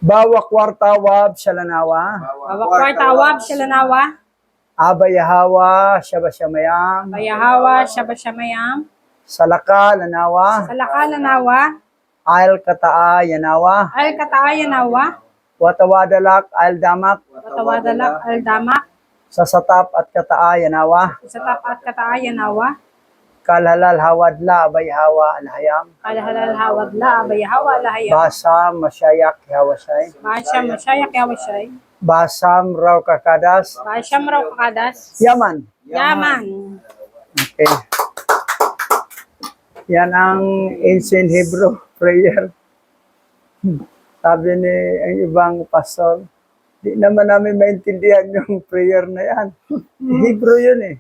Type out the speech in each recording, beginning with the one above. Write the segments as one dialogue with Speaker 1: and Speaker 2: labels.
Speaker 1: Bawa kwartawab shalanawa.
Speaker 2: Bawa kwartawab shalanawa.
Speaker 1: Abayahawa shabashamayam.
Speaker 2: Bayahawa shabashamayam.
Speaker 1: Salaka lanawa.
Speaker 2: Salaka lanawa.
Speaker 1: Al kataa yanawa.
Speaker 2: Al kataa yanawa.
Speaker 1: Watawadalak al damak.
Speaker 2: Watawadalak al damak.
Speaker 1: Sa satap at kataa yanawa.
Speaker 2: Sa satap at kataa yanawa.
Speaker 1: Kalhalal hawadla abayhawa alhayam.
Speaker 2: Kalhalal hawadla abayhawa alhayam.
Speaker 1: Basam masyayak hawasay.
Speaker 2: Basam masyayak hawasay.
Speaker 1: Basam raw kakadas.
Speaker 2: Basam raw kakadas.
Speaker 1: Yaman.
Speaker 2: Yaman.
Speaker 1: Okay. Yan ang ancient Hebrew prayer. Sabi ni ang ibang pastor, di naman namin maintindihan yung prayer na yan. Hebrew yun eh.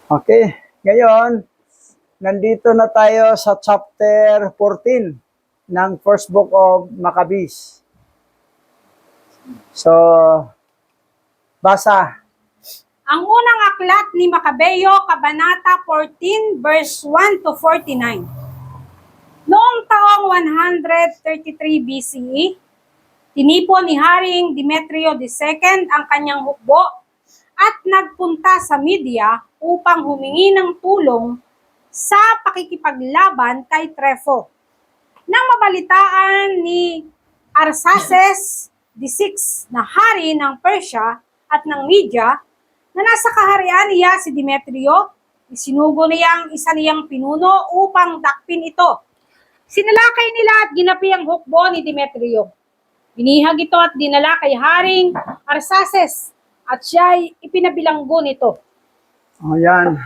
Speaker 1: Okay, ngayon, nandito na tayo sa chapter 14 ng first book of Maccabees. So, basa.
Speaker 2: Ang unang aklat ni Makabeo, Kabanata 14, verse 1 to 49. Noong taong 133 BCE, tinipon ni Haring Demetrio II ang kanyang hukbo at nagpunta sa Media upang humingi ng tulong sa pakikipaglaban kay Trypho. Nang mabalitaan ni Arsaces VI na hari ng Persia at ng Media na nasa kaharian niya si Demetrio, isinugo niya ang isa niyang pinuno upang dakpin ito. Sinalakay nila at ginapi ang hukbo ni Demetrio. Binihag ito at dinala kay Haring Arsaces at siya ay ipinabilanggo nito.
Speaker 1: Ayan.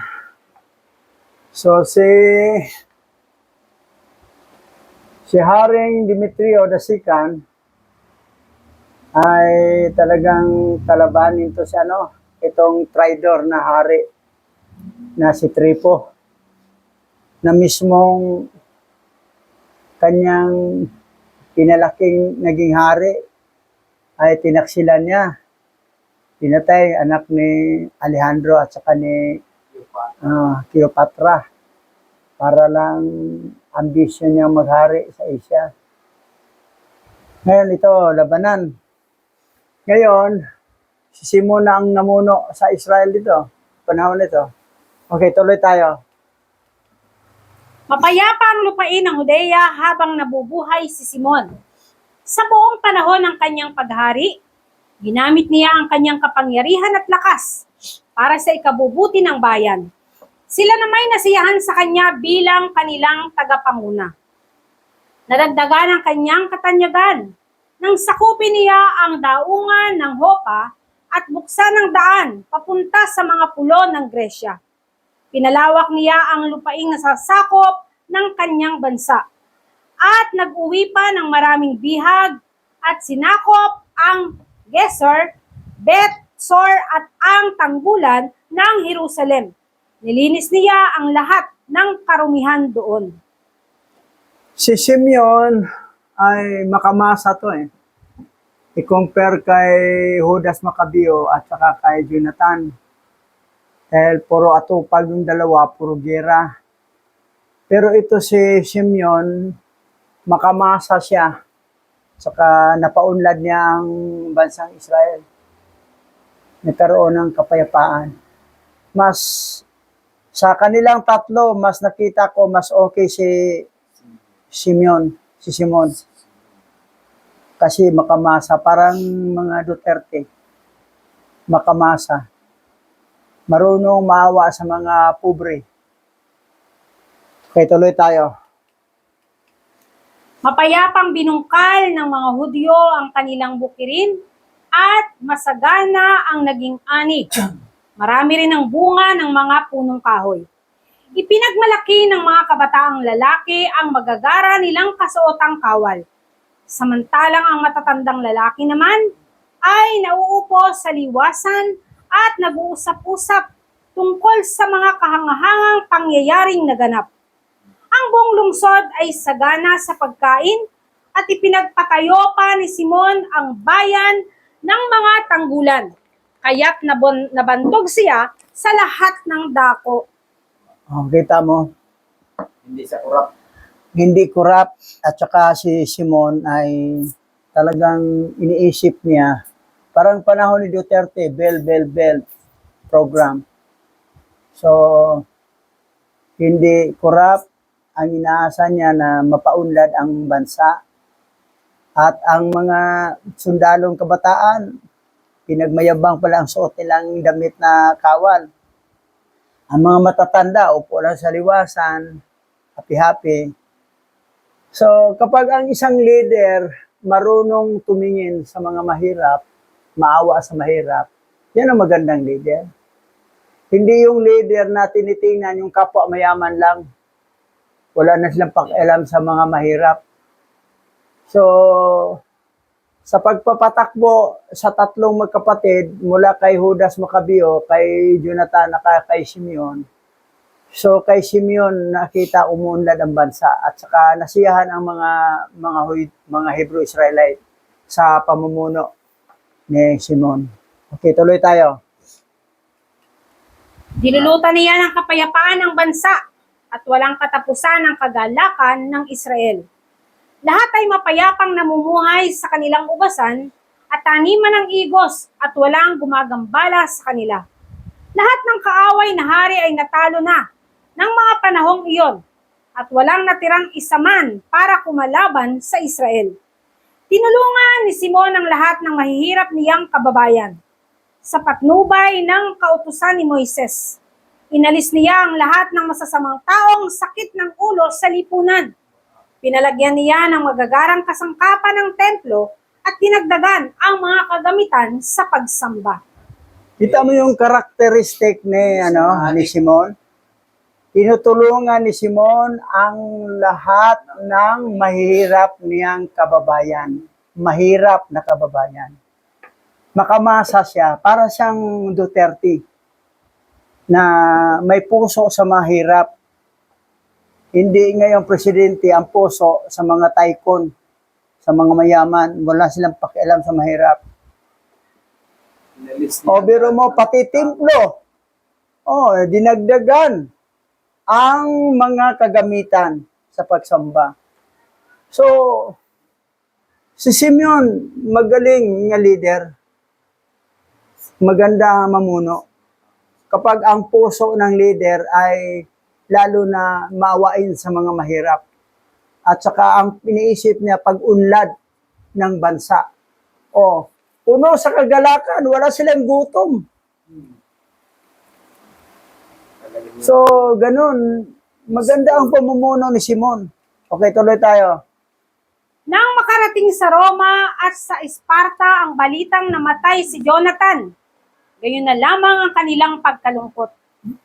Speaker 1: So, si Haring Demetrio II ay talagang kalabanin to si itong traidor na hari na si Trypho na mismong kanyang pinalaking naging hari ay tinaksilan niya. Pinatay anak ni Alejandro at saka ni Cleopatra para lang ambisyon niya maghari sa Asia. Ngayon ito, labanan. Ngayon, si Simon na ang namuno sa Israel dito, panahon nito. Okay, tuloy tayo.
Speaker 2: Mapayapa ang lupain ng Judea habang nabubuhay si Simon. Sa buong panahon ng kanyang paghari, ginamit niya ang kanyang kapangyarihan at lakas para sa ikabubuti ng bayan. Sila na may nasiyahan sa kanya bilang kanilang tagapanguna. Nadagdagan ang kanyang katanyagan nang sakupin niya ang daungan ng Hopa at buksan ng daan papunta sa mga pulo ng Gresya. Pinalawak niya ang lupaing nasasakop ng kanyang bansa at nag-uwi pa ng maraming bihag at sinakop ang Gesur, Bet-Sor at ang tanggulan ng Jerusalem. Nilinis niya ang lahat ng karumihan doon.
Speaker 1: Si Simeon ay makamasa to eh. I-compare kay Judas Maccabeo at saka kay Jonathan. Dahil puro atupag yung dalawa, puro gera. Pero ito si Simeon, makamasa siya. Saka napaunlad niya ang bansang Israel. Nagkaroon ng kapayapaan. Mas, sa kanilang tatlo, mas nakita ko, mas okay si Simon. Kasi makamasa, parang mga Duterte. Makamasa. Marunong maawa sa mga pobre. Okay, tuloy tayo.
Speaker 2: Mapayapang binungkal ng mga Hudyo ang kanilang bukirin at masagana ang naging ani. Marami rin ang bunga ng mga punong kahoy. Ipinagmalaki ng mga kabataang lalaki ang magagara nilang kasuotang kawal. Samantalang ang matatandang lalaki naman ay nauupo sa liwasan at nag-uusap-usap tungkol sa mga kahangahangang pangyayaring naganap. Ang buong lungsod ay sagana sa pagkain at ipinagpatayo pa ni Simon ang bayan ng mga tanggulan. Kaya't nabantog siya sa lahat ng dako.
Speaker 1: Oh, kita mo.
Speaker 3: Hindi sa kurap.
Speaker 1: hindi corrupt, at saka si Simon ay talagang iniisip niya, parang panahon ni Duterte, bell program. So, hindi corrupt, ang inaasa niya na mapaunlad ang bansa. At ang mga sundalong kabataan, pinagmayabang pala ang suot nilang damit na kawal. Ang mga matatanda, upo lang sa liwasan, happy-happy. So, kapag ang isang leader marunong tumingin sa mga mahirap, maawa sa mahirap, yan ang magandang leader. Hindi yung leader na tinitingnan yung kapwa mayaman lang. Wala na silang pakialam sa mga mahirap. So, sa pagpapatakbo sa tatlong magkapatid, mula kay Judas Macabeo, kay Jonathan, kay Simeon, so kay Simeon nakita umunlad ang bansa at saka nasiyahan ang mga Hebrew Israelite sa pamumuno ni Simon. Okay, tuloy tayo.
Speaker 2: Dilulutan niya ng kapayapaan ng bansa at walang katapusan ng kagalakan ng Israel. Lahat ay mapayapang namumuhay sa kanilang ubasan at taniman ng igos at walang gumagambala sa kanila. Lahat ng kaaway na hari ay natalo na ng mga panahong iyon at walang natirang isa man para kumalaban sa Israel. Tinulungan ni Simon ang lahat ng mahihirap niyang kababayan. Sa patnubay ng kautusan ni Moises, inalis niya ang lahat ng masasamang taong sakit ng ulo sa lipunan. Pinalagyan niya ng magagarang kasangkapan ng templo at dinagdagan ang mga kagamitan sa pagsamba.
Speaker 1: Kita mo yung karakteristik ni Simon? Tinutulungan ni Simon ang lahat ng mahirap niyang kababayan. Mahirap na kababayan. Makamasa siya, para siyang Duterte na may puso sa mahirap. Hindi ngayong presidente ang puso sa mga tycoon, sa mga mayaman. Wala silang pakialam sa mahirap. O biro mo, pati templo. Dinagdagan ang mga kagamitan sa pagsamba. So, si Simeon, magaling nga leader. Maganda mamuno. Kapag ang puso ng leader ay lalo na maawain sa mga mahirap. At saka ang iniisip niya pag-unlad ng bansa. Puno sa kagalakan, wala silang gutom. So, ganun. Maganda ang pamumuno ni Simon. Okay, tuloy tayo.
Speaker 2: Nang makarating sa Roma at sa Esparta ang balitang namatay si Jonathan, gayon na lamang ang kanilang pagkalungkot.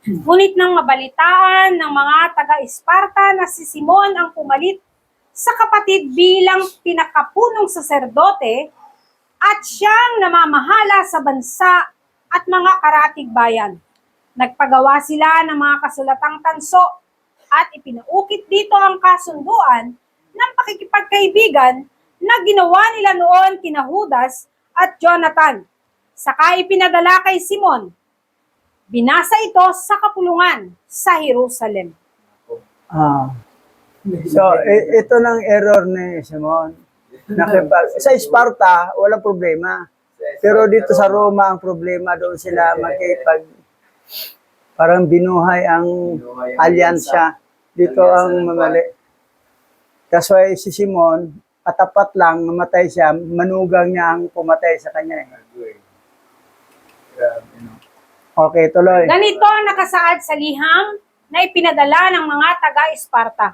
Speaker 2: Ngunit nang mabalitaan ng mga taga-Esparta na si Simon ang pumalit sa kapatid bilang pinakapunong saserdote at siyang namamahala sa bansa at mga karatig bayan, nagpagawa sila ng mga kasulatang tanso at ipinaukit dito ang kasunduan ng pakikipagkaibigan na ginawa nila noon kina Judas at Jonathan. Saka ipinadala kay Simon. Binasa ito sa kapulungan sa Jerusalem.
Speaker 1: So, ito ng error ni Simon. Sa Sparta, walang problema. Pero dito sa Roma, ang problema doon sila parang binuhay ang alyansya. Dito ang mamali. Kasi si Simon, katapat lang, namatay siya, manugang niya ang pumatay sa kanya. Okay, tuloy.
Speaker 2: Ganito ang nakasaad sa liham na ipinadala ng mga taga-Esparta.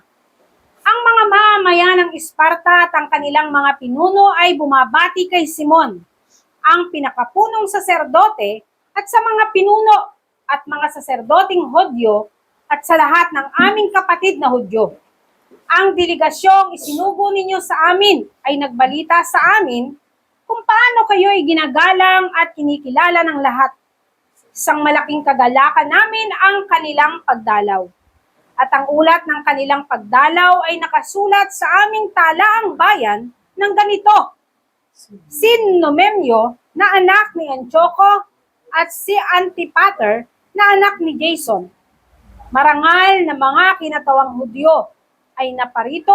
Speaker 2: Ang mga mamamayan ng Esparta at ang kanilang mga pinuno ay bumabati kay Simon, ang pinakapunong saserdote, at sa mga pinuno at mga saserdoting Hudyo at sa lahat ng aming kapatid na Hudyo. Ang delegasyong isinugo ninyo sa amin ay nagbalita sa amin kung paano kayo'y ginagalang at kinikilala ng lahat. Isang malaking kagalakan namin ang kanilang pagdalaw. At ang ulat ng kanilang pagdalaw ay nakasulat sa aming talaang bayan ng ganito. Si Nomemyo na anak ni Antioco at si Antipater na anak ni Jason, marangal na mga kinatawang Hudyo, ay naparito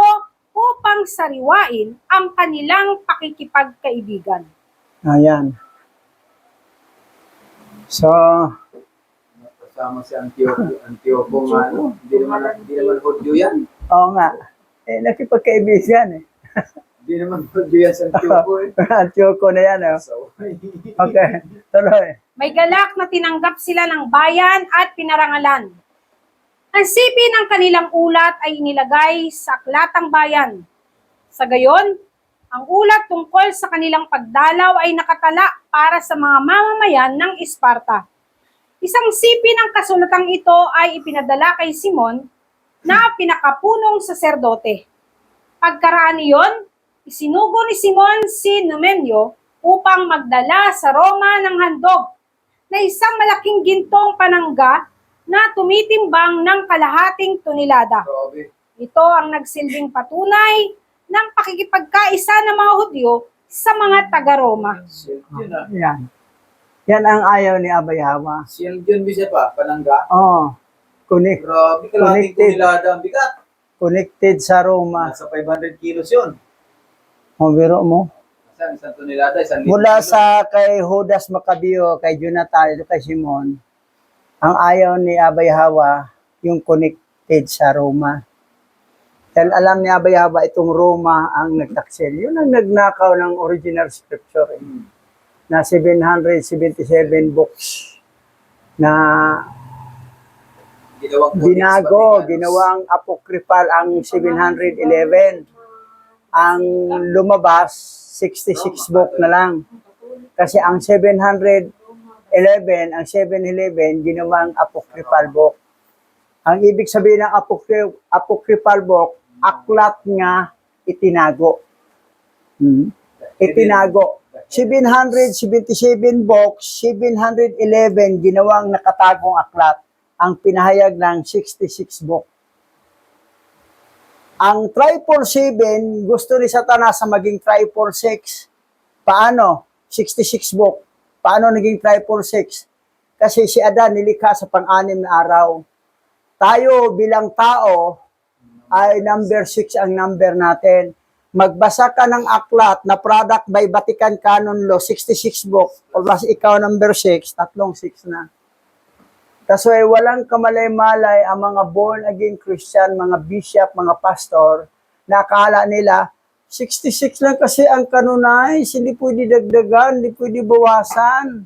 Speaker 2: upang sariwain ang kanilang pakikipagkaibigan.
Speaker 1: Ayan. So,
Speaker 3: Kasama si Antioco nga, ano? Hindi naman Hudyo yan.
Speaker 1: oo nga. Nakipagkaibigan eh.
Speaker 3: Hindi naman Hudyo yan sa Antioco eh.
Speaker 1: Antioco na yan. Oh.
Speaker 3: So,
Speaker 1: Okay, tuloy.
Speaker 2: May galak na tinanggap sila ng bayan at pinarangalan. Ang sipi ng kanilang ulat ay inilagay sa aklatang bayan. Sa gayon, ang ulat tungkol sa kanilang pagdalaw ay nakatala para sa mga mamamayan ng Isparta. Isang sipi ng kasulatang ito ay ipinadala kay Simon na pinakapunong saserdote. Pagkaraan niyon, isinugo ni Simon si Numenyo upang magdala sa Roma ng handog na isang malaking gintong panangga na tumitimbang ng kalahating tonelada.
Speaker 3: grabe.
Speaker 2: Ito ang nagsilbing patunay ng pakikipagkaisa ng mga Hudyo sa mga taga-Roma.
Speaker 3: Shield yun ah.
Speaker 1: Yan. Yan ang ayaw ni Abay Hawa.
Speaker 3: Shield yun, bisa pa, panangga.
Speaker 1: Oh,
Speaker 3: Grabe, kalahating
Speaker 1: Connected.
Speaker 3: tonelada ang bigat.
Speaker 1: connected sa Roma.
Speaker 3: Nasa 500 kilos yun.
Speaker 1: O, biro mo.
Speaker 3: Saan? Isang tonelada, 1 litro.
Speaker 1: Mula sa kay Judas Maccabeo, kay Jonathan, kay Simon, ang ayaw ni Abay Hawa, yung connected sa Roma. Dahil alam ni Abay Hawa, itong Roma ang nagtaksil. Yun ang nagnakaw ng original scripture. Na 777 books na
Speaker 3: Ginawang
Speaker 1: binago,
Speaker 3: Vaticanus.
Speaker 1: ginawang apocryphal ang 711. Ang lumabas, 66 book na lang. Kasi ang 711, ang 711, ginawang apocryphal book. Ang ibig sabihin ng apocryphal book, aklat nga itinago. Itinago. 777 books, 711 ginawang nakatagong aklat. Ang pinahayag ng 66 book. Ang 777, gusto ni Satanas na maging 766. Paano? 66 book. Paano naging 766? Kasi si Adan nilikha sa pang-anim na araw. Tayo bilang tao ay number 6 ang number natin. Magbasa ka ng aklat na product by Vatican Canon Law, 66 book. O mas ikaw number 6, tatlong 6 na. Kaso ay walang kamalay-malay ang mga born-again Christian, mga bishop, mga pastor, na akala nila, 66 lang kasi ang canonize, hindi pwede dagdagan, hindi pwede bawasan.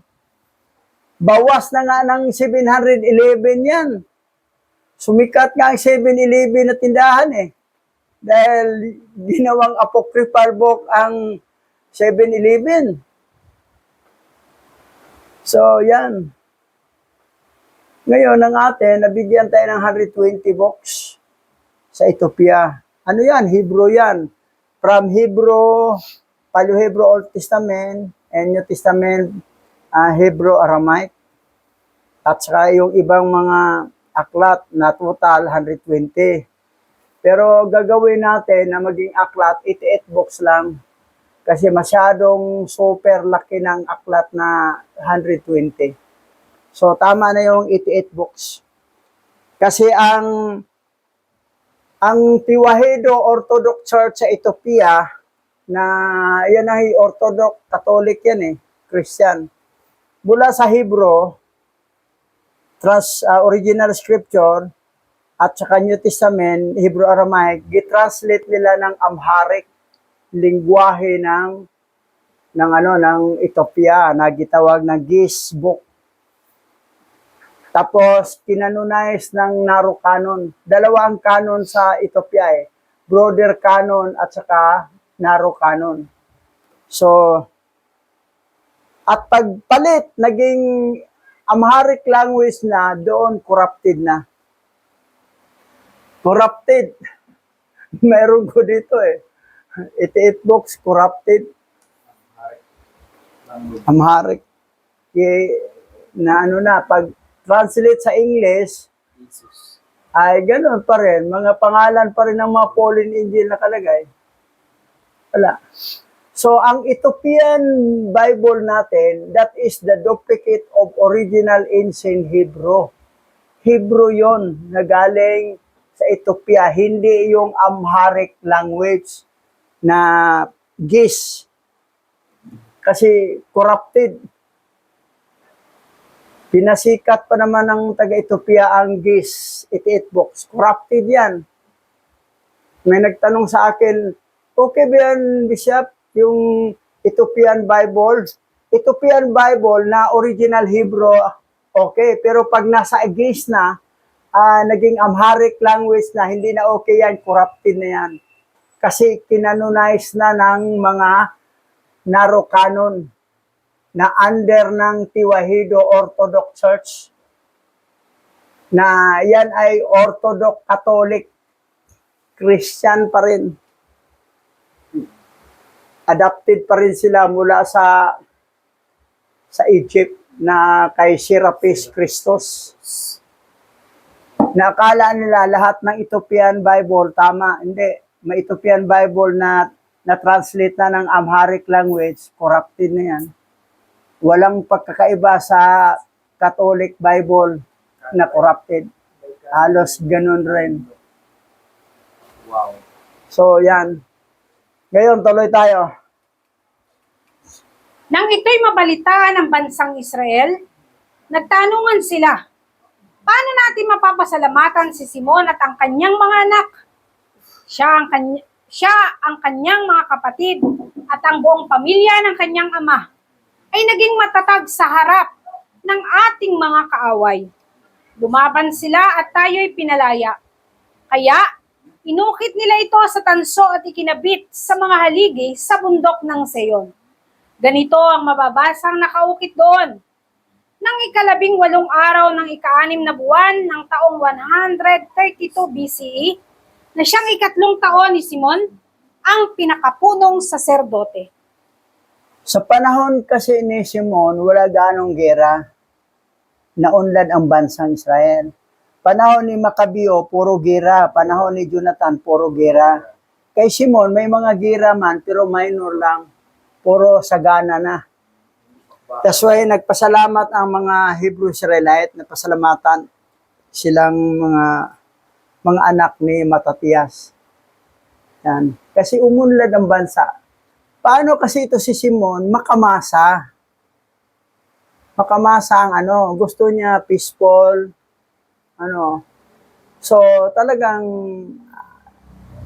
Speaker 1: Bawas na nga ng 711 yan. Sumikat nga ang 711 na tindahan eh. Dahil ginawang apocryphal book ang 711. So, yan. Ngayon, ang atin, nabigyan tayo ng 120 books sa Ethiopia. Ano yan? Hebrew yan. From Hebrew, Paleo-Hebrew Old Testament, and New Testament, Hebrew Aramaic. At saka yung ibang mga aklat na total, 120. Pero gagawin natin na maging aklat, 88 books lang. Kasi masyadong super laki ng aklat na 120. So, tama na yung 88 books. Kasi ang Tiwahedo Orthodox Church sa Ethiopia, na yan ay Orthodox, Catholic yan eh, Christian. Mula sa Hebrew, original scripture, at saka New Testament, Hebrew Aramaic, gitranslate nila ng Amharic, lingwahe ng Ethiopia, na gitawag na Giz Book. Tapos, kinanonize ng Naro Canon. Dalawa ang canon sa Ethiopia eh. Broader Canon at saka Naro Canon. So, at pagpalit, naging Amharic language na, doon corrupted na. Corrupted. Meron ko dito eh. 88 books, corrupted. Amharic. Pag translate sa English,
Speaker 3: Jesus.
Speaker 1: ay ganoon pa rin. Mga pangalan pa rin ng mga Pauline Angel nakalagay. Wala. So, ang Ethiopian Bible natin, that is the duplicate of original ancient Hebrew. Hebrew yon na galing sa Ethiopia, hindi yung Amharic language na GIS. Kasi corrupted. Pinasikat pa naman ng taga-Ethiopia ang GIS 88 books. Corrupted yan. May nagtanong sa akin, okay ba yan, Bishop, yung Ethiopian Bible? Ethiopian Bible na original Hebrew, okay. Pero pag nasa GIS na, naging Amharic language na, hindi na okay yan, corrupted na yan. Kasi kinanonize na ng mga narrow canon na under ng Tiwahido Orthodox Church na yan ay Orthodox Catholic Christian pa rin. Adapted pa rin sila mula sa Egypt na kay Serapis Christos. Nakala nila lahat ng Ethiopian Bible tama. Hindi. May Ethiopian Bible na translate na ng Amharic language, corrupted na yan. Walang pagkakaiba sa Catholic Bible na corrupted. Halos ganun rin.
Speaker 3: Wow.
Speaker 1: So, yan. Ngayon, tuloy tayo.
Speaker 2: Nang ito'y mabalitaan ng bansang Israel, nagtanungan sila, paano natin mapapasalamatan si Simon at ang kanyang mga anak? Siya ang kanyang mga kapatid at ang buong pamilya ng kanyang ama ay naging matatag sa harap ng ating mga kaaway. Lumaban sila at tayo'y pinalaya. Kaya, inukit nila ito sa tanso at ikinabit sa mga haligi sa bundok ng Seyon. Ganito ang mababasang nakaukit doon. Nang ika-18 araw ng ika-6 na buwan ng taong 132 BCE, na siyang ikatlong taon ni Simon, ang pinakapunong saserdote.
Speaker 1: Sa panahon kasi ni Simon, wala ganong gera. Naunlad ang bansang Israel. Panahon ni Makabeo, puro gera. Panahon ni Jonathan, puro gera. Kay Simon, may mga gera man, pero minor lang. Puro sagana na. That's why nagpasalamat ang mga Hebrew Israelite, nagpasalamatan silang mga anak ni Matatias. Yan. Kasi umunlad ang bansa. Paano kasi ito si Simon? Makamasa. Makamasa ang gusto niya peaceful. So, talagang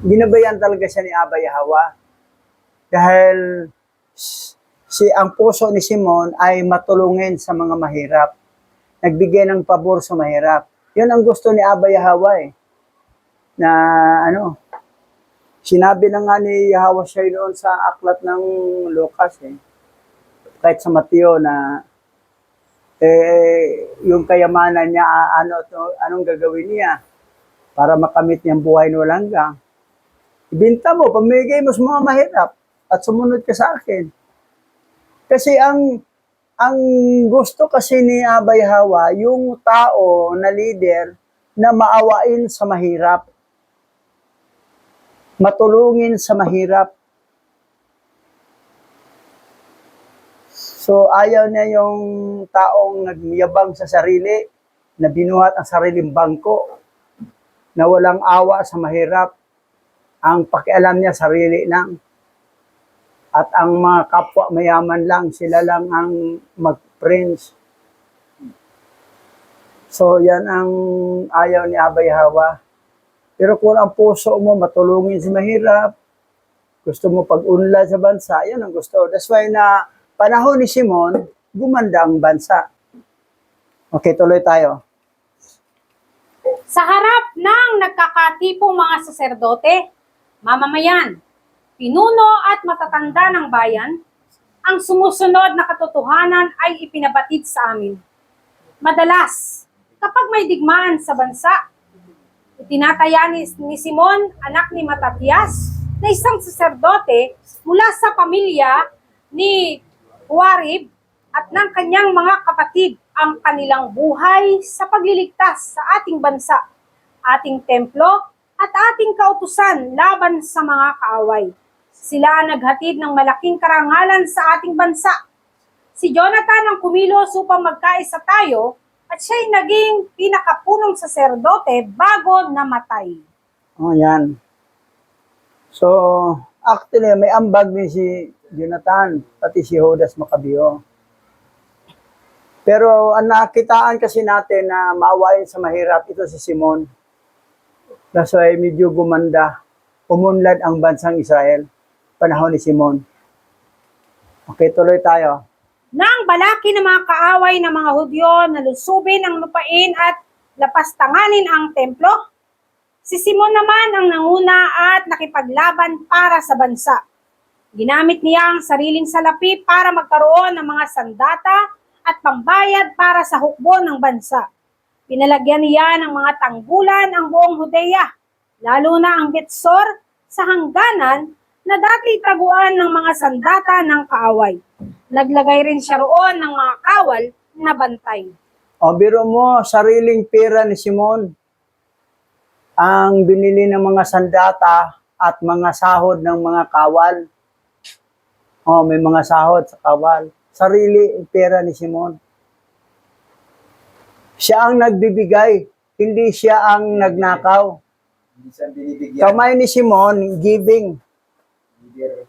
Speaker 1: ginabayan talaga siya ni Abba Yahweh. Dahil ang puso ni Simon ay matulungin sa mga mahirap. Nagbigay ng pabor sa mahirap. Yun ang gusto ni Abba Yahweh. Na sinabi na nga ni Yahweh siya noon sa aklat ng Lucas kahit sa Mateo na yung kayamanan niya anong gagawin niya para makamit niyang buhay na walang hanggan. Ibenta mo, pamigay mo sa mga mahirap at sumunod ka sa akin. Kasi ang gusto kasi ni Abba Yahweh, yung tao na leader na maawain sa mahirap. Matulungin sa mahirap. So, ayaw niya yung taong nagyabang sa sarili, na binuhat ang sariling bangko, na walang awa sa mahirap. Ang pakialam niya, sarili lang. At ang mga kapwa mayaman lang, sila lang ang mag-prince. So, yan ang ayaw ni Abba Yahweh. Pero kung ang puso mo matulungin sa mahirap, gusto mo pag-unlad sa bansa, yan ang gusto. That's why na panahon ni Simon, gumanda ang bansa. Okay, tuloy tayo.
Speaker 2: Sa harap ng nagkakatipong mga saserdote, mamamayan, pinuno at matatanda ng bayan, ang sumusunod na katotohanan ay ipinabatid sa amin. Madalas, kapag may digmaan sa bansa, itinataya ni Simon, anak ni Matatias, na isang saserdote mula sa pamilya ni Huarib at ng kanyang mga kapatid ang kanilang buhay sa pagliligtas sa ating bansa, ating templo at ating kautusan laban sa mga kaaway. Sila ang naghatid ng malaking karangalan sa ating bansa. Si Jonathan ang kumilos upang magkaisa tayo at siya'y naging pinakapunong saserdote bago namatay.
Speaker 1: Oh, yan. So, actually, may ambag din si Jonathan, pati si Judas Macabeo. Pero ang nakitaan kasi natin na maawain sa mahirap, ito si Simon. That's why medyo gumanda. Umunlad ang bansang Israel. Panahon ni Simon. Okay, tuloy tayo.
Speaker 2: Nang balaki ng mga kaaway ng mga Hudyo na lusubin ang lupain at lapastanganin ang templo, si Simon naman ang nanguna at nakipaglaban para sa bansa. Ginamit niya ang sariling salapi para magkaroon ng mga sandata at pambayad para sa hukbo ng bansa. Pinalagyan niya ng mga tanggulan ang buong Hudeya, lalo na ang Betsor sa hangganan na dati taguan ng mga sandata ng kaaway. Naglagay rin siya roon ng mga kawal na bantay.
Speaker 1: O, biro mo, sariling pera ni Simon ang binili ng mga sandata at mga sahod ng mga kawal. O, may mga sahod sa kawal. Sarili pera ni Simon. Siya ang nagbibigay, hindi siya ang nagnakaw.
Speaker 3: Hindi siya binibigyan.
Speaker 1: Kamay ni Simon, giving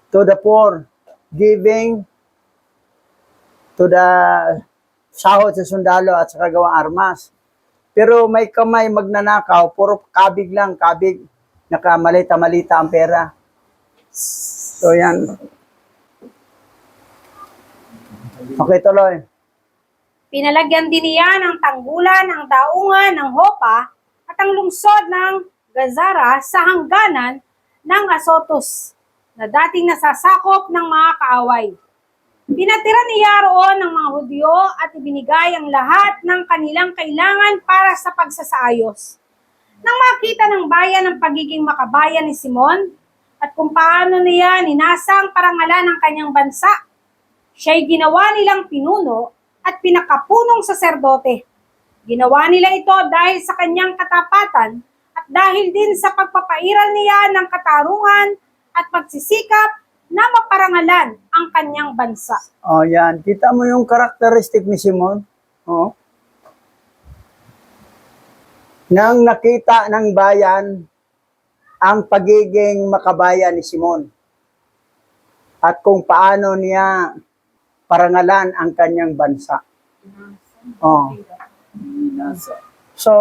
Speaker 1: to the poor, giving to the sahod sa sundalo at sa kagawang armas. Pero may kamay magnanakaw, puro kabig lang, kabig. Nakamalita-malita ang pera. So yan. Okay, tuloy.
Speaker 2: Pinalagyan din niya ng tanggulan ang daungan ng Hopa at ang lungsod ng Gazara sa hangganan ng Azotus na dating nasasakop ng mga kaaway. Pinatira niya roon ng mga Hudyo at ibinigay ang lahat ng kanilang kailangan para sa pagsasaayos. Nang makita ng bayan ang pagiging makabayan ni Simon at kung paano niya ninasang parangalan ng kanyang bansa, siya'y ginawa nilang pinuno at pinakapunong saserdote. Ginawa nila ito dahil sa kanyang katapatan at dahil din sa pagpapairal niya ng katarungan at pagsisikap na maparangalan ang kanyang bansa.
Speaker 1: O yan, kita mo yung karakteristik ni Simon. O. Nang nakita ng bayan ang pagiging makabayan ni Simon at kung paano niya parangalan ang kanyang bansa. Oh.
Speaker 3: Nasa.
Speaker 1: So,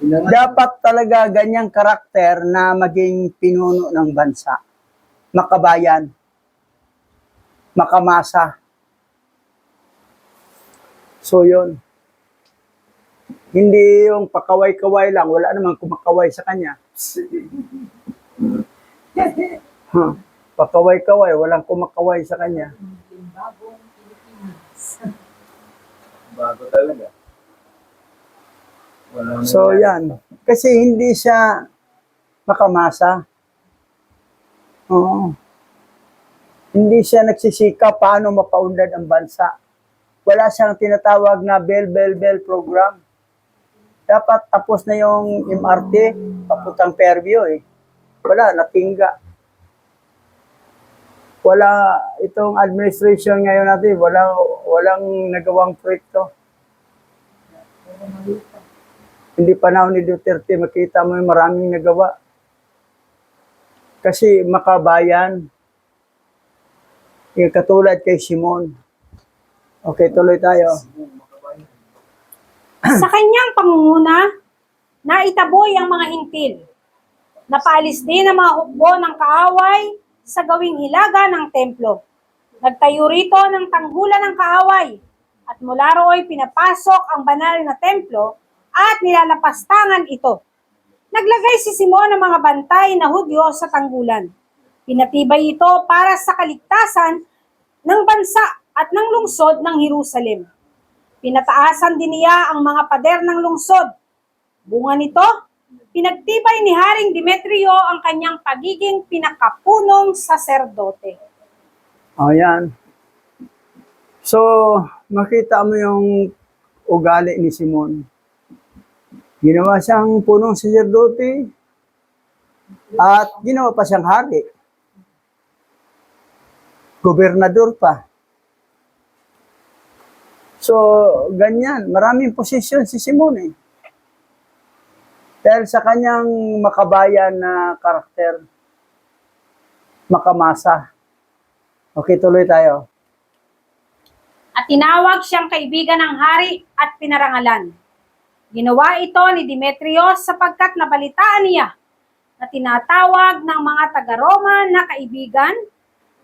Speaker 1: dapat talaga ganyang karakter na maging pinuno ng bansa. Makabayan. Makamasa. So, yun. Hindi yung pakaway-kaway lang. Wala namang kumakaway sa kanya. Pakaway-kaway. Walang kumakaway sa kanya.
Speaker 3: Bago talaga. Walang
Speaker 1: So, yan. Kasi hindi siya makamasa. Oo. Hindi siya nagsisikap paano mapaunlad ang bansa. Wala siyang tinatawag na bell program. Dapat tapos na yung MRT, papuntang Fairview eh. Wala, natingga. Wala, itong administration ngayon natin, walang nagawang proyekto. Hindi panahon ni Duterte, makita mo yung maraming nagawa. Kasi makabayan, yung katulad kay Simon. Okay, tuloy tayo.
Speaker 2: Sa kanyang pangunguna, naitaboy ang mga hintil. Napaalis din ang mga hukbo ng kaaway sa gawing hilaga ng templo. Nagtayo rito ng tanggulan ng kaaway at mula rooy pinapasok ang banal na templo at nilalapastangan ito. Naglagay si Simon ng mga bantay na Hudyo sa tanggulan. Pinatibay ito para sa kaligtasan ng bansa at ng lungsod ng Jerusalem. Pinataasan din niya ang mga pader ng lungsod. Bunga nito, pinagtibay ni Haring Demetrio ang kanyang pagiging pinakapunong saserdote.
Speaker 1: O yan. So, makita mo yung ugali ni Simon. Ginawa siyang punong saserdote at ginawa pa siyang hari. Gobernador pa. So, ganyan. Maraming posisyon si Simon eh. Dahil sa kanyang makabayan na karakter, makamasa. Okay, tuloy tayo.
Speaker 2: At tinawag siyang kaibigan ng hari at pinarangalan. Ginawa ito ni Demetrios sapagkat nabalitaan niya na tinatawag ng mga taga-Roma na kaibigan,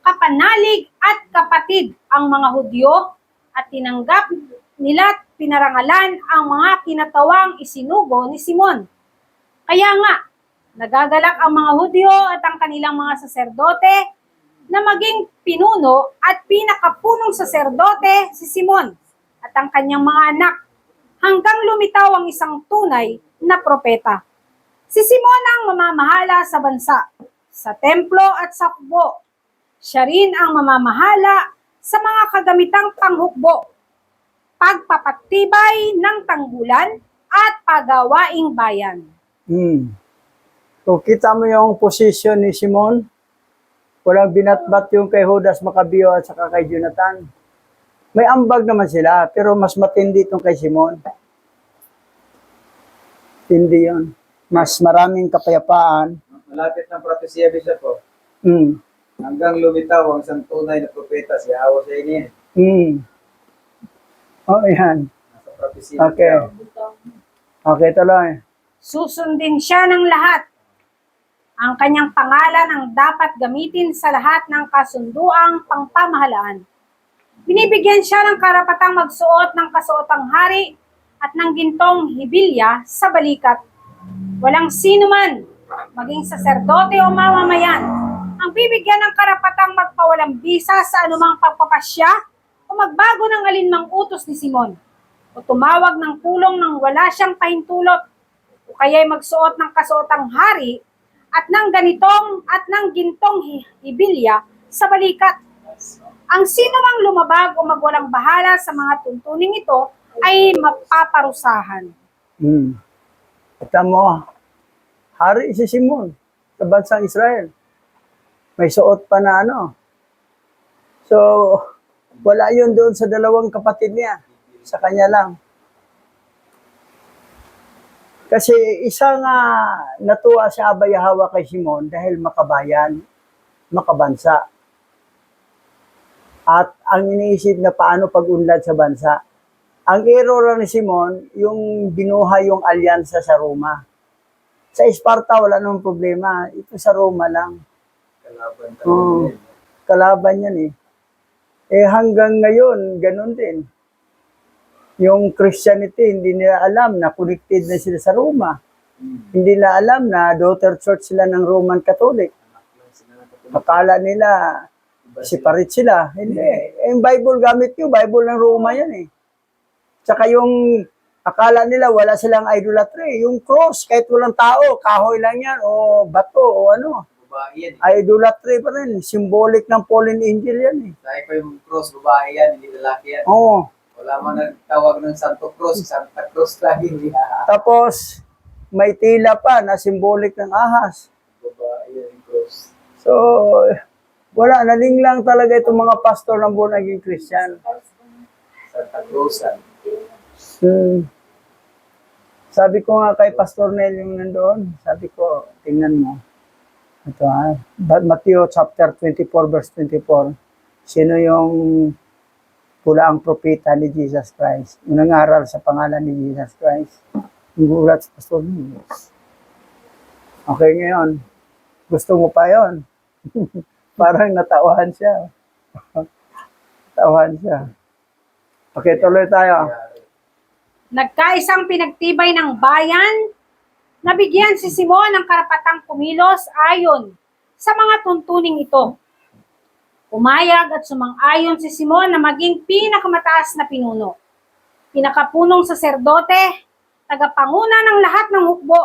Speaker 2: kapanalig at kapatid ang mga Hudyo at tinanggap nila at pinarangalan ang mga kinatawang isinugo ni Simon. Kaya nga, nagagalak ang mga Hudyo at ang kanilang mga saserdote na maging pinuno at pinakapunong saserdote si Simon at ang kanyang mga anak hanggang lumitaw ang isang tunay na propeta. Si Simon ang mamamahala sa bansa, sa templo at sa hukbo. Siya rin ang mamamahala sa mga kagamitang panghukbo, pagpapatibay ng tanggulan at pagawaing bayan.
Speaker 1: So, kita mo yung position ni Simon. Walang binatbat yung kay Judas Macabeo at saka kay Jonathan. May ambag naman sila, pero mas matindi itong kay Simon. Hindi yun. Mas maraming kapayapaan.
Speaker 3: Malapit ng propesya, Bishop po.
Speaker 1: Mm.
Speaker 3: Hanggang lumitaw ang isang tunay na propeta, si Hawa sa inin.
Speaker 1: Oh, yan.
Speaker 3: Nasa propesya.
Speaker 1: Okay. Okay, tuloy.
Speaker 2: Susundin siya ng lahat. Ang kanyang pangalan ang dapat gamitin sa lahat ng kasunduang pangpamahalaan. Binibigyan siya ng karapatang magsuot ng kasuotang hari at ng gintong hibilya sa balikat. Walang sino man, maging saserdote o mamamayan, ang bibigyan ng karapatang magpawalang bisa sa anumang pagpapasya o magbago ng alinmang utos ni Simon, o tumawag ng pulong nang wala siyang pahintulot, o kaya'y magsuot ng kasuotang hari at ng ganitong at ng gintong hibilya sa balikat. Ang sino mang lumabag o magwalang bahala sa mga tuntuning ito ay mapaparusahan.
Speaker 1: Kita mo, hari si Simon sa bansang Israel. May suot pa na ano. So, wala yun doon sa dalawang kapatid niya. Sa kanya lang. Kasi isa nga natuwa si Abba Yahawa kay Simon dahil makabayan, makabansa. At ang iniisip na paano pag-unlad sa bansa. Ang error ni Simon, yung binuhay yung alyansa sa Roma. Sa Sparta, wala namang problema. Ito sa Roma lang.
Speaker 3: Kalaban talaga.
Speaker 1: Kalaban yan eh. Eh hanggang ngayon, ganun din. Yung Christianity, hindi nila alam na connected na sila sa Roma. Hindi nila alam na daughter church sila ng Roman Catholic. Akala nila, separate sila. Hindi. Yung Bible gamit nyo, Bible ng Roma yan eh. Tsaka yung akala nila wala silang idolatry. Yung cross, kahit walang tao, kahoy lang yan, o bato, o ano.
Speaker 3: Babae yan.
Speaker 1: Idolatry pa rin. Symbolic ng fallen angel yan eh.
Speaker 3: Dahil pa yung cross, babae yan, hindi lalaki yan.
Speaker 1: Oo.
Speaker 3: Wala man nagtawag ng Santo Cruz, Santa Cruz lagi.
Speaker 1: Tapos, may tila pa na symbolic ng ahas.
Speaker 3: Babae yan yung cross.
Speaker 1: So, wala. Naling lang talaga itong mga pastor ng born again Christian.
Speaker 3: Santa Cruz.
Speaker 1: Sabi ko nga kay Pastor Nel yung nandoon, sabi ko, tingnan mo. Ito Matthew chapter 24 verse 24. Sino yung pulaang propeta ni Jesus Christ? Yung nangaral sa pangalan ni Jesus Christ. Yung gulat sa Pastor Nel. Okay ngayon. Gusto mo pa yon? Parang natawahan siya. Tawahan siya. Okay, tuloy tayo.
Speaker 2: Nagkaisang pinagtibay ng bayan, nabigyan si Simon ng karapatang kumilos ayon sa mga tuntuning ito. Pumayag at sumang-ayon si Simon na maging pinakamataas na pinuno, pinakapunong saserdote, tagapanguna ng lahat ng hukbo,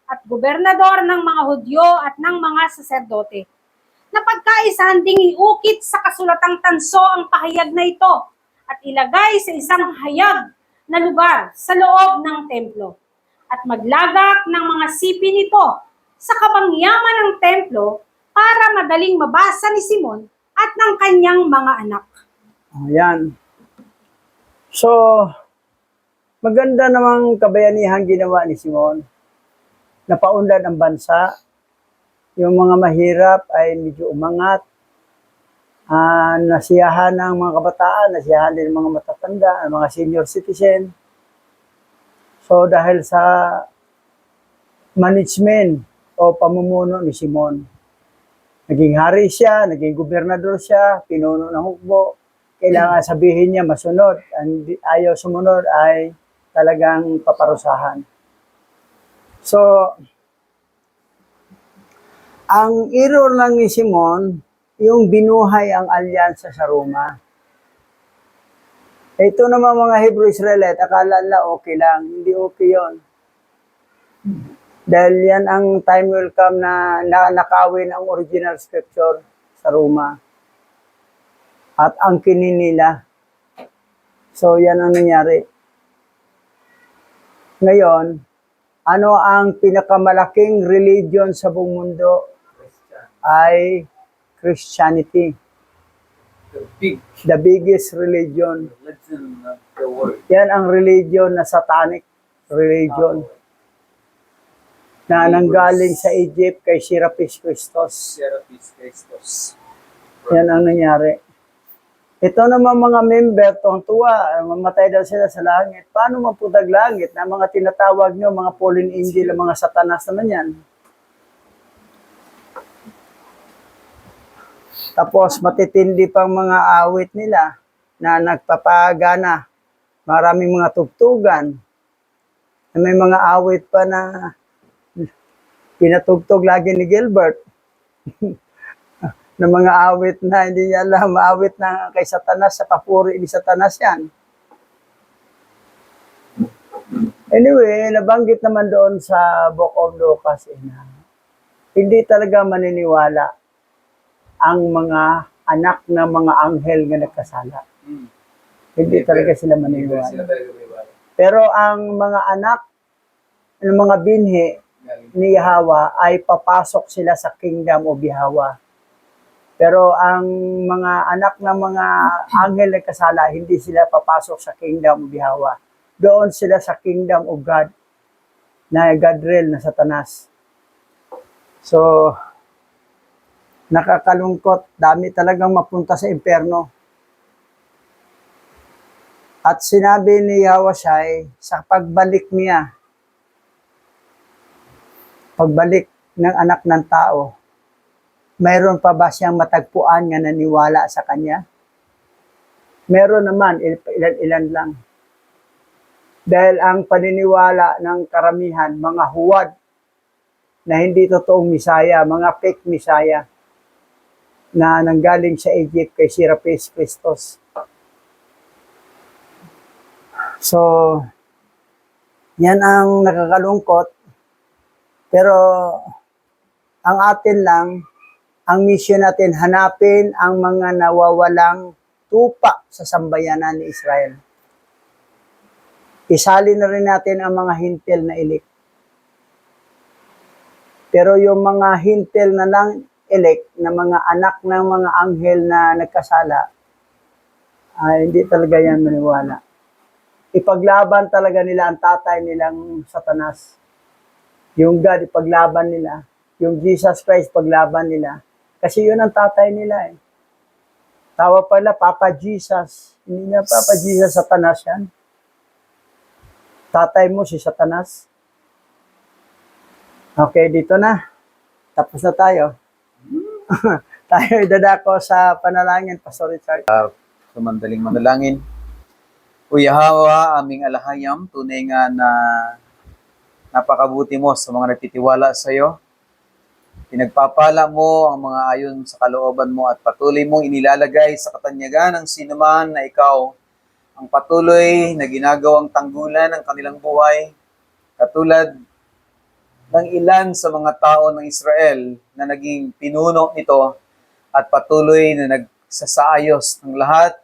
Speaker 2: at gobernador ng mga Hudyo at ng mga saserdote. Napagkaisahan ding iukit sa kasulatang tanso ang pahayag na ito at ilagay sa isang hayag na lugar sa loob ng templo at maglagak ng mga sipi nito sa kabangyaman ng templo para madaling mabasa ni Simon at ng kanyang mga anak.
Speaker 1: Ayan. So, maganda namang kabayanihan ginawa ni Simon. napaunlad ang bansa. Yung mga mahirap ay medyo umangat. Nasiyahan ng mga kabataan, nasiyahan din ng mga matatanda, ang mga senior citizen. So dahil sa management o pamumuno ni Simon, naging hari siya, naging gobernador siya, pinuno ng hukbo. Kailangan sabihin niya masunod. Ang ayaw sumunod ay talagang paparusahan. So, ang error lang ni Simon, yung binuhay ang alyansa sa Roma. Ito naman mga Hebrew Israelite, akala nila okay lang. Hindi okay yon. Dahil yan ang time will come na nakawin ang original scripture sa Roma. At ang nila. So yan ang nangyari. Ngayon, ano ang pinakamalaking religion sa buong mundo? Ay Christianity. The biggest religion.
Speaker 3: Religion of the world.
Speaker 1: Yan ang religion na satanic religion. Na nanggaling sa Egypt kay Serapis Christos.
Speaker 3: Serapis Christos.
Speaker 1: Yan ang nangyari. Ito naman mga member, tuwang-tuwa, mamatay daw sila sa langit. Paano mapudag langit na mga tinatawag nyo, mga fallen angel, mga satanas naman yan? Tapos matitindi pang mga awit nila na nagpapagana. Maraming mga tugtugan. May mga awit pa na pinatugtog lagi ni Gilbert. Na mga awit na hindi niya alam, maawit na kay Satanas, sa papuri ni Satanas yan. Anyway, nabanggit naman doon sa Book of Lucas na hindi talaga maniniwala ang mga anak ng mga anghel na nagkasala. Hindi talaga sila maniniwala. Pero ang mga anak ng mga binhi ni Yahweh ay papasok sila sa kingdom of Yahweh. Pero ang mga anak ng mga anghel na kasala, hindi sila papasok sa kingdom of Yahweh. Doon sila sa kingdom of God, na Gadriel, na Satanas. So, nakakalungkot. Dami talagang mapunta sa impyerno. At sinabi ni Yahweh sa pagbalik niya, pagbalik ng anak ng tao, mayroon pa ba siyang matagpuan nga naniwala sa kanya? Meron naman, ilan-ilan lang. Dahil ang paniniwala ng karamihan, mga huwad na hindi totoong misaya, mga fake misaya, na nanggaling sa Egypt kay Serapis Christos. So, yan ang nakakalungkot. Pero, ang atin lang, ang mission natin, hanapin ang mga nawawalang tupa sa sambayanan ni Israel. Isali na rin natin ang mga hintil na ilik. Pero yung mga hintil na lang elect na mga anak ng mga anghel na nagkasala, ay hindi talaga yan maniwala. Ipaglaban talaga nila ang tatay nilang Satanas. Yung God, ipaglaban nila. Yung Jesus Christ, paglaban nila. Kasi yun ang tatay nila eh. Tawa pala, Papa Jesus. Hindi niya Papa Jesus, Satanas yan. Tatay mo si Satanas. Okay, dito na. Tapos na tayo. Tayo idadako sa panalangin, Pastor Richard.
Speaker 3: Sa mandaling manalangin. O Yahweh, aming alahayam, tunay nga na napakabuti mo sa mga nagtitiwala sa iyo. Pinagpapala mo ang mga ayon sa kalooban mo at patuloy mong inilalagay sa katanyagan ng sinuman na ikaw ang patuloy na ginagawang tanggulan ng kanilang buhay, katulad ng ilan sa mga tao ng Israel na naging pinuno nito at patuloy na nagsasaayos ng lahat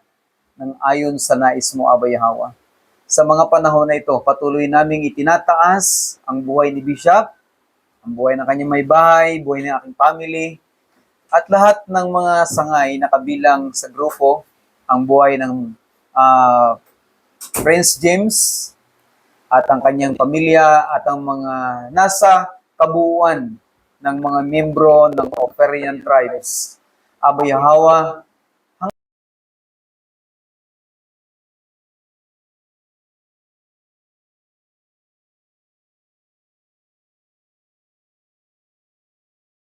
Speaker 3: ng ayon sa nais mo, Aba Yahweh. Sa mga panahon na ito, patuloy naming itinataas ang buhay ni Bishop, ang buhay ng kanyang may bahay, buhay ng aking family, at lahat ng mga sangay na kabilang sa grupo, ang buhay ng Prince James, at ang kanyang pamilya, at ang mga nasa kabuuan ng mga membro ng Opherian tribes. Abo Yahweh,